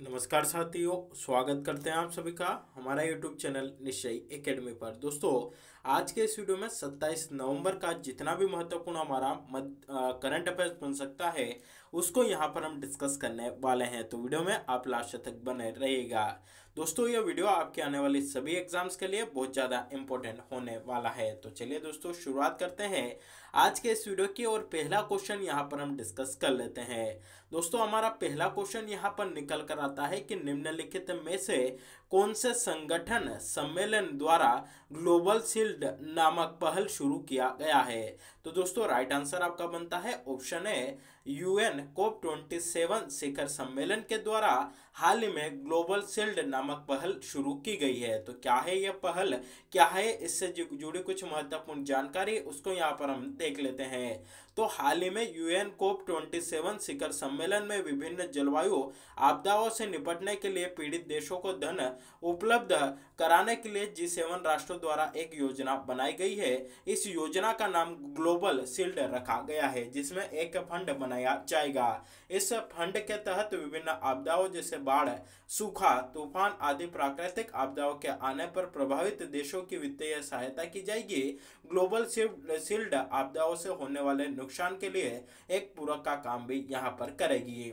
नमस्कार साथियों, स्वागत करते हैं आप सभी का हमारा YouTube चैनल निश्चय एकेडमी पर। दोस्तों, आज के इस वीडियो में 27 नवंबर का जितना भी महत्वपूर्ण हमारा करंट अफेयर्स बन सकता है उसको यहाँ पर हम डिस्कस करने वाले हैं। तो वीडियो में आप लास्ट तक बने रहिएगा। दोस्तों, यह वीडियो आपके आने वाली सभी एग्जाम्स के लिए बहुत ज़्यादा इंपॉर्टेंट होने वाला है। तो चलिए दोस्तों, शुरुआत करते हैं आज के इस वीडियो की और पहला क्वेश्चन यहाँ पर हम डिस्कस कर लेते हैं। दोस्तों, हमारा पहला क्वेश्चन यहाँ पर निकल कर आता है कि निम्नलिखित में से कौन से संगठन सम्मेलन द्वारा ग्लोबल शील्ड नामक पहल शुरू किया गया है। तो दोस्तों, राइट आंसर आपका बनता है ऑप्शन ए, यूएन कोप 27 शिखर सम्मेलन के द्वारा हाल ही में ग्लोबल शील्ड नामक पहल शुरू की गई है। तो क्या है यह पहल, क्या है इससे जुड़ी कुछ महत्वपूर्ण जानकारी, उसको यहाँ पर हम देख लेते हैं। तो हाल ही में यूएन कोप 27 शिखर सम्मेलन में विभिन्न जलवायु आपदाओं से निपटने के लिए पीड़ित देशों को धन उपलब्ध कराने के लिए G7 राष्ट्रों द्वारा एक योजना बनाई गई है। इस योजना का नाम ग्लोबल शील्ड रखा गया है, जिसमें एक फंड बनाया जाएगा। इस फंड के तहत विभिन्न आपदाओं जैसे बाढ़, सूखा, तूफान आदि प्राकृतिक आपदाओं के आने पर प्रभावित देशों की वित्तीय सहायता की जाएगी। ग्लोबल शील्ड आपदाओं से होने वाले नुकसान के लिए एक पूरक का काम भी यहाँ पर करेगी।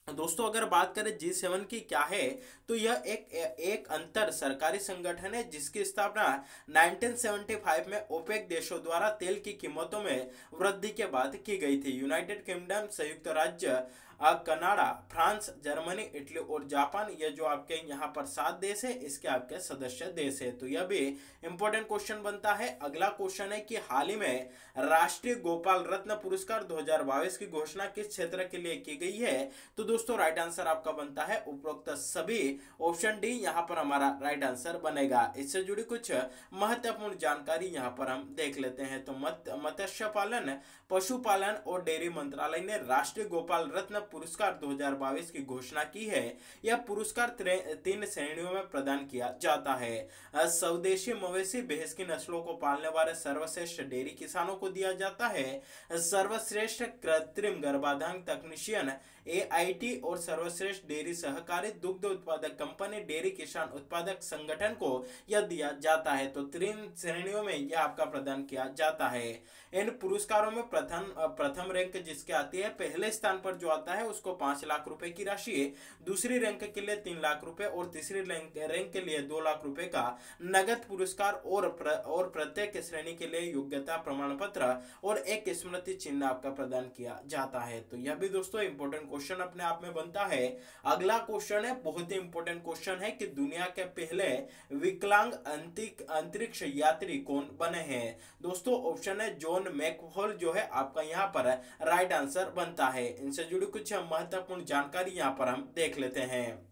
दोस्तों, अगर बात करें G7 की क्या है, तो यह एक अंतर सरकारी संगठन है जिसकी स्थापना 1975 में ओपेक देशों द्वारा तेल की कीमतों में वृद्धि के बाद की गई थी। यूनाइटेड किंगडम, संयुक्त राज्य कनाडा, फ्रांस, जर्मनी, इटली और जापान, ये जो आपके यहाँ पर 7 देश है, इसके आपके सदस्य देश है। तो यह भी इंपॉर्टेंट क्वेश्चन बनता है। अगला क्वेश्चन है कि हाल ही में राष्ट्रीय गोपाल रत्न पुरस्कार 2022 की घोषणा किस क्षेत्र के लिए की गई है। तो दोस्तों, राइट आंसर आपका बनता है उपरोक्त सभी। ऑप्शन डी यहाँ पर हमारा राइट आंसर बनेगा। इससे जुड़ी कुछ महत्वपूर्ण जानकारी यहाँ पर हम देख लेते हैं। तो मत्स्य पालन, पशुपालन और डेयरी मंत्रालय ने राष्ट्रीय गोपाल रत्न पुरस्कार 2022 की घोषणा की है। यह पुरस्कार 3 श्रेणियों में प्रदान किया जाता है। स्वदेशी मवेशी भैंस की नस्लों को पालने वाले सर्वश्रेष्ठ डेयरी किसानों को दिया जाता है। सर्वश्रेष्ठ कृत्रिम गर्भाधान तकनीशियन AIT और सर्वश्रेष्ठ डेयरी सहकारी दुग्ध उत्पादक कंपनी डेयरी किसान उत्पादक संगठन को यह दिया जाता है। तो 3 श्रेणियों में यह आपका प्रदान किया जाता है। इन पुरस्कारों में प्रथम रैंक जिसके आती है, पहले स्थान पर जो आता है उसको 5 लाख रुपए की राशि, दूसरी रैंक के लिए 3 लाख रुपए और तीसरी रैंक के लिए 2 लाख रुपए का नगद पुरस्कार और प्रत्येक श्रेणी के लिए योग्यता प्रमाण पत्र और एक स्मृति चिन्ह आपका प्रदान किया जाता है। तो यह भी दोस्तों इंपॉर्टेंट क्वेश्चन अपने आप में बनता है। अगला क्वेश्चन है, बहुत ही इंपॉर्टेंट क्वेश्चन है कि दुनिया के पहले विकलांग अंतरिक्ष यात्री कौन बने हैं। दोस्तों, ऑप्शन है जॉन मैकहॉल जो है आपका यहाँ पर राइट आंसर बनता है। इनसे जुड़ी कुछ महत्वपूर्ण जानकारी यहाँ पर हम देख लेते हैं।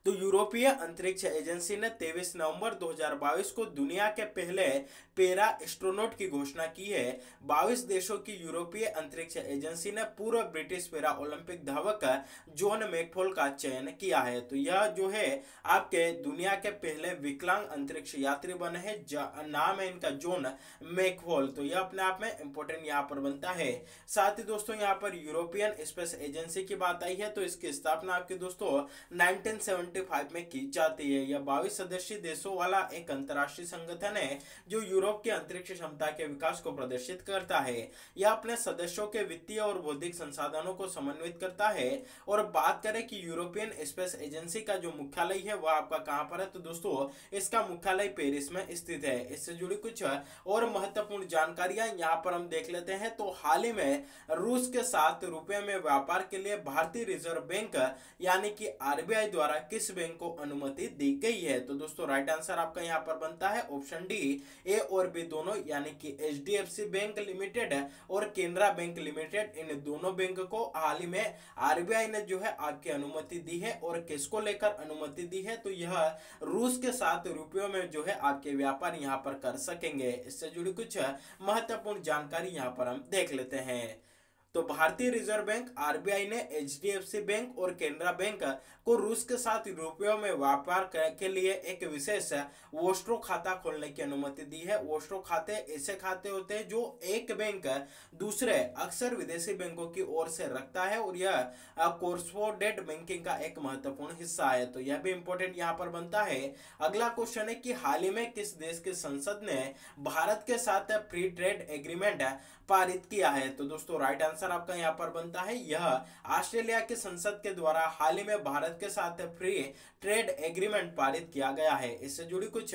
तो यूरोपीय अंतरिक्ष एजेंसी ने 23 नवंबर 2022 को दुनिया के पहले पैरा एस्ट्रोनॉट की घोषणा की है। 22 देशों की यूरोपीय अंतरिक्ष एजेंसी ने पूर्व ब्रिटिश पैरा ओलंपिक धावक जॉन मैकहॉल का चयन किया है। तो यह जो है आपके दुनिया के पहले विकलांग अंतरिक्ष यात्री बने हैं। नाम है इनका जॉन मैकहॉल। तो यह अपने आप में इंपॉर्टेंट यहाँ पर बनता है। साथ ही दोस्तों, यहाँ पर यूरोपियन स्पेस एजेंसी की बात आई है, तो इसकी स्थापना आपके दोस्तों 1975 में की जाती है। यह 22 सदस्यीय देशों वाला एक अंतर्राष्ट्रीय संगठन है जो यूरोप की अंतरिक्ष क्षमता के विकास को प्रदर्शित करता है। यह अपने सदस्यों के वित्तीय और बौद्धिक संसाधनों को समन्वित करता है। और बात करें कि यूरोपियन स्पेस एजेंसी का जो मुख्यालय है वह आपका कहां पर है, तो दोस्तों इसका मुख्यालय पेरिस में स्थित है। इससे जुड़ी कुछ और महत्वपूर्ण जानकारियां यहाँ पर हम देख लेते हैं। तो हाल ही में रूस के साथ रुपए में व्यापार के लिए भारतीय रिजर्व बैंक यानी कि RBI द्वारा किस बैंक को अनुमति दी गई है। तो दोस्तों, राइट आंसर आपका यहाँ पर बनता है ऑप्शन डी, A और B दोनों, यानी कि HDFC बैंक लिमिटेड और केनरा बैंक लिमिटेड, इन दोनों बैंक को हाल ही में RBI ने जो है आपकी अनुमति दी है। और किसको लेकर अनुमति दी है, तो यह रूस के साथ रुपयों में जो है आपके व्यापार यहाँ पर कर सकेंगे। इससे जुड़ी कुछ महत्वपूर्ण जानकारी यहाँ पर हम देख लेते हैं। तो भारतीय रिजर्व बैंक आरबीआई ने एचडीएफसी बैंक और केनरा बैंक को रूस के साथ रुपयों में व्यापार के लिए एक विशेष वोस्ट्रो खाता खोलने की अनुमति दी है। वोस्ट्रो खाते ऐसे खाते होते हैं जो एक बैंक दूसरे अक्सर विदेशी बैंकों की ओर से रखता है और यह कॉरस्पॉन्डेंट बैंकिंग का एक महत्वपूर्ण हिस्सा है। तो यह भी इंपॉर्टेंट यहाँ पर बनता है। अगला क्वेश्चन है कि हाल ही में किस देश की संसद ने भारत के साथ फ्री ट्रेड एग्रीमेंट पारित किया है? तो दोस्तों राइट आंसर आपका यहाँ पर बनता है यह ऑस्ट्रेलिया की संसद के द्वारा हाल ही में भारत के साथ फ्री ट्रेड एग्रीमेंट पारित किया गया है। इससे जुड़ी कुछ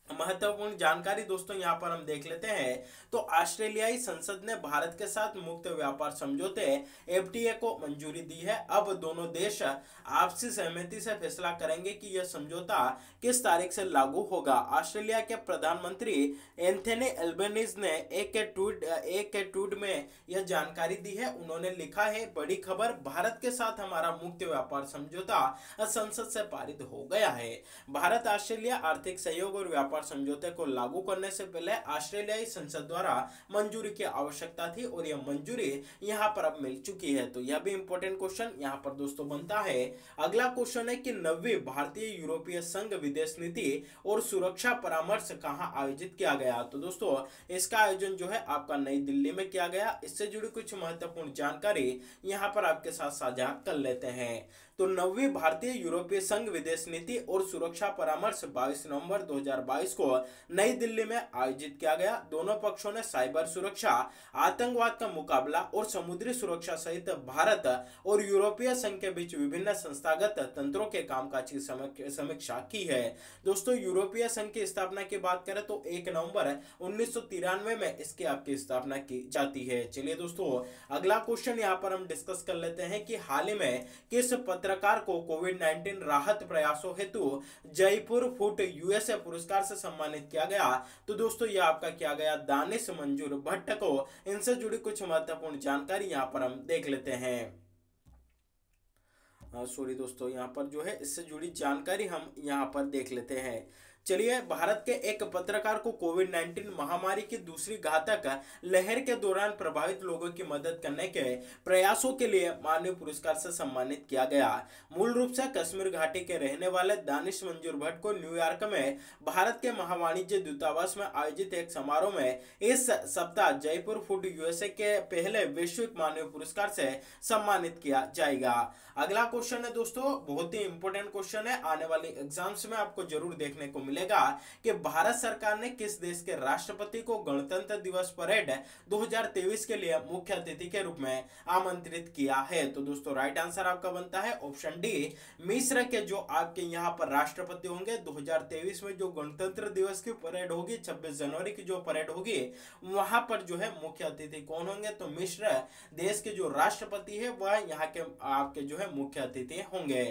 महत्वपूर्ण जानकारी दोस्तों यहाँ पर हम देख लेते हैं। तो ऑस्ट्रेलियाई संसद ने भारत के साथ मुक्त व्यापार समझौते एफटीए को मंजूरी दी है। अब दोनों देश आपसी सहमति से फैसला करेंगे कि यह समझौता किस तारीख से लागू होगा। ऑस्ट्रेलिया के प्रधानमंत्री एंथनी एल्बनीज ने एक ट्वीट में यह जानकारी दी है। उन्होंने लिखा है, बड़ी खबर, भारत के साथ हमारा मुक्त व्यापार समझौता संसद से पारित हो गया है। भारत ऑस्ट्रेलिया आर्थिक सहयोग और व्यापार समझौते को लागू करने से पहले ऑस्ट्रेलियाई संसद द्वारा मंजूरी की आवश्यकता थी और यह मंजूरी यहां पर अब मिल चुकी है। तो यह भी इंपॉर्टेंट क्वेश्चन यहां पर दोस्तों बनता है। अगला क्वेश्चन है कि 9वीं भारतीय यूरोपीय संघ विदेश नीति और सुरक्षा परामर्श कहां आयोजित किया गया? तो दोस्तों इसका आयोजन जो है आपका नई दिल्ली में किया गया। इससे जुड़ी कुछ महत्वपूर्ण जानकारी यहां पर आपके साथ साझा कर लेते हैं। तो 9वीं भारतीय यूरोपीय संघ विदेश नीति और सुरक्षा परामर्श 22 नवंबर 2022 को नई दिल्ली में आयोजित किया गया। दोनों पक्षों ने साइबर सुरक्षा, आतंकवाद का मुकाबला और समुद्री सुरक्षा सहित भारत और यूरोपीय संघ के बीच विभिन्न संस्थागत तंत्रों के कामकाज की समीक्षा की है। दोस्तों यूरोपीय संघ की स्थापना की बात करें तो 1 नवंबर 1993 में इसकी आपकी स्थापना की जाती है। चलिए दोस्तों अगला क्वेश्चन यहाँ पर हम डिस्कस कर लेते हैं कि हाल ही में किस पत्रकार को कोविड-19 राहत प्रयासों हेतु जयपुर फुट यूएसए पुरस्कार से सम्मानित किया गया? तो दोस्तों यह आपका किया गया दानिश मंजूर भट्ट को। इनसे जुड़ी कुछ महत्वपूर्ण जानकारी यहाँ पर हम देख लेते हैं। सॉरी दोस्तों यहाँ पर जो है इससे जुड़ी जानकारी हम यहाँ पर देख लेते हैं। चलिए, भारत के एक पत्रकार को कोविड-19 महामारी की दूसरी घातक लहर के दौरान प्रभावित लोगों की मदद करने के प्रयासों के लिए माननीय पुरस्कार से सम्मानित किया गया। मूल रूप से कश्मीर घाटी के रहने वाले दानिश मंजूर भट्ट को न्यूयॉर्क में भारत के महावाणिज्य दूतावास में आयोजित एक समारोह में इस सप्ताह जयपुर फूड यूएसए के पहले वैश्विक माननीय पुरस्कार से सम्मानित किया जाएगा। अगला क्वेश्चन है दोस्तों, बहुत ही इंपॉर्टेंट क्वेश्चन है, आने वाले एग्जाम्स में आपको जरूर देखने को मिलेगा कि भारत सरकार ने किस देश के राष्ट्रपति को गणतंत्र दिवस परेड 2023 के लिए मुख्य अतिथि के रूप में आमंत्रित किया है? तो दोस्तों राइट आंसर आपका बनता है ऑप्शन डी, मिस्र के जो आपके यहाँ पर राष्ट्रपति होंगे 2023 में जो गणतंत्र दिवस की परेड होगी, 26 जनवरी की जो परेड होगी, वहां पर जो है मुख्य अतिथि कौन होंगे? तो मिस्र देश के जो राष्ट्रपति है वह यहाँ के आपके जो है मुख्य अतिथि होंगे।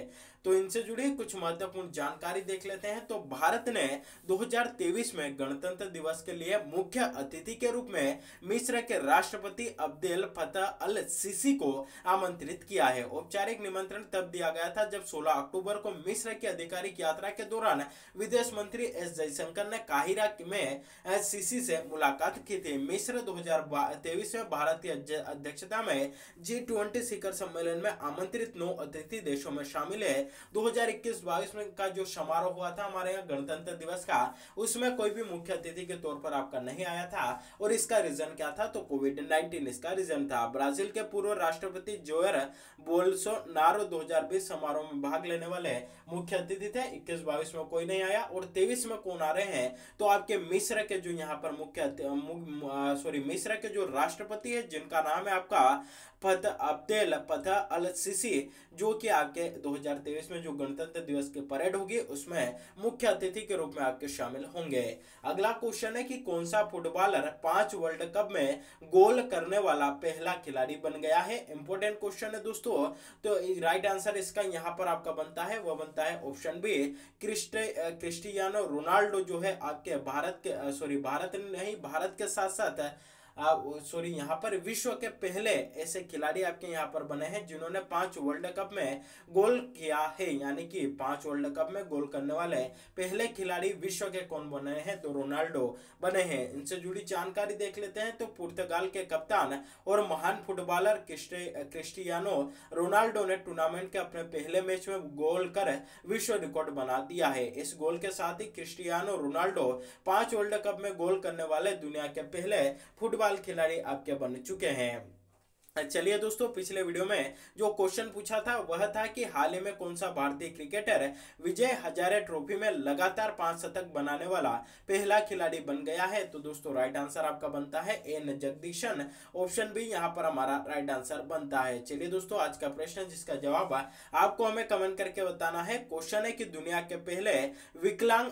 तो इनसे जुड़ी कुछ महत्वपूर्ण जानकारी देख लेते हैं। तो भारत ने 2023 में गणतंत्र दिवस के लिए मुख्य अतिथि के रूप में मिस्र के राष्ट्रपति अब्देल फतह अल सीसी को आमंत्रित किया है। औपचारिक निमंत्रण तब दिया गया था जब 16 अक्टूबर को मिस्र की आधिकारिक यात्रा के दौरान विदेश मंत्री एस जयशंकर ने काहिरा में सीसी से मुलाकात की थी। मिस्र 2023 में भारत की अध्यक्षता में G20 शिखर सम्मेलन में आमंत्रित 9 अतिथि देशों में शामिल है। 2021-22 में का जो समारोह हुआ था हमारे यहाँ गणतंत्र दिवस का, उसमें कोई भी मुख्य अतिथि के तौर पर आपका नहीं आया था और इसका रीजन क्या था? तो कोविड-19 इसका रीजन था। ब्राजील के पूर्व राष्ट्रपति जोयर बोल्सोनारो 2020 समारोह में भाग लेने वाले मुख्य अतिथि थे। 21-22 में कोई नहीं आया और 23 में कौन आ रहे हैं? तो आपके मिस्र के जो यहाँ पर मिस्र के जो राष्ट्रपति है जिनका नाम है आपका अब्देल फतह अल सीसी, जो कि आपके 2023 में जो गणतंत्र दिवस की परेड होगी उसमें मुख्य अतिथि के रूप में आपके शामिल होंगे। अगला क्वेश्चन है कि कौन सा फुटबॉलर 5 वर्ल्ड कप में गोल करने वाला पहला खिलाड़ी बन गया है? इंपॉर्टेंट क्वेश्चन है दोस्तों। तो राइट आंसर इसका यहाँ पर आपका बनता है, वह बनता है ऑप्शन बी, क्रिस्टियानो रोनाल्डो जो है आपके भारत के साथ साथ सॉरी यहाँ पर विश्व के पहले ऐसे खिलाड़ी आपके यहाँ पर बने हैं जिन्होंने 5 वर्ल्ड कप में गोल किया है, यानी कि 5 वर्ल्ड कप में गोल करने वाले पहले खिलाड़ी विश्व के कौन बने हैं, तो रोनाल्डो बने हैं। इनसे जुड़ी जानकारी देख लेते हैं। तो पुर्तगाल के कप्तान और महान फुटबॉलर क्रिस्टियानो रोनाल्डो ने टूर्नामेंट के अपने पहले मैच में गोल कर विश्व रिकॉर्ड बना दिया है। इस गोल के साथ ही क्रिस्टियानो रोनाल्डो 5 वर्ल्ड कप में गोल करने वाले दुनिया के पहले फुटबॉल खिलाड़ी आपके बन चुके हैं। चलिए दोस्तों, पिछले वीडियो में जो क्वेश्चन पूछा था वह था कि हाल ही में कौन सा भारतीय क्रिकेटर विजय हजारे ट्रॉफी में लगातार 5 शतक बनाने वाला पहला खिलाड़ी बन गया है। तो दोस्तों राइट आंसर आपका बनता है एन जगदीशन। ऑप्शन बी यहाँ पर हमारा राइट आंसर बनता है। चलिए दोस्तों, आज का प्रश्न जिसका जवाब आपको हमें कमेंट करके बताना है। क्वेश्चन है कि दुनिया के पहले विकलांग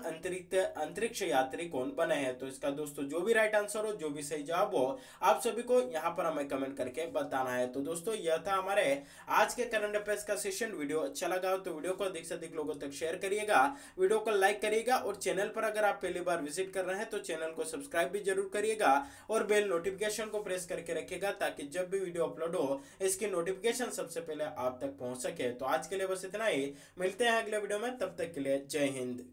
अंतरिक्ष यात्री कौन बने हैं। तो इसका दोस्तों जो भी राइट आंसर हो, जो भी सही जवाब हो, आप सभी को यहाँ पर हमें कमेंट करके बताना है। तो दोस्तों यह था हमारे आज के करंट अफेयर्स का सेशन। वीडियो अच्छा लगा हो तो वीडियो को अधिक से अधिक लोगों तक शेयर करिएगा, वीडियो को लाइक करिएगा और चैनल पर अगर आप पहली बार विजिट कर रहे हैं तो चैनल को सब्सक्राइब भी जरूर करिएगा और बेल नोटिफिकेशन को प्रेस करके रखिएगा ताकि जब भी वीडियो अपलोड हो इसकी नोटिफिकेशन सबसे पहले आप तक पहुंच सके। तो आज के लिए बस इतना ही, मिलते हैं अगले वीडियो में, तब तक के लिए जय हिंद।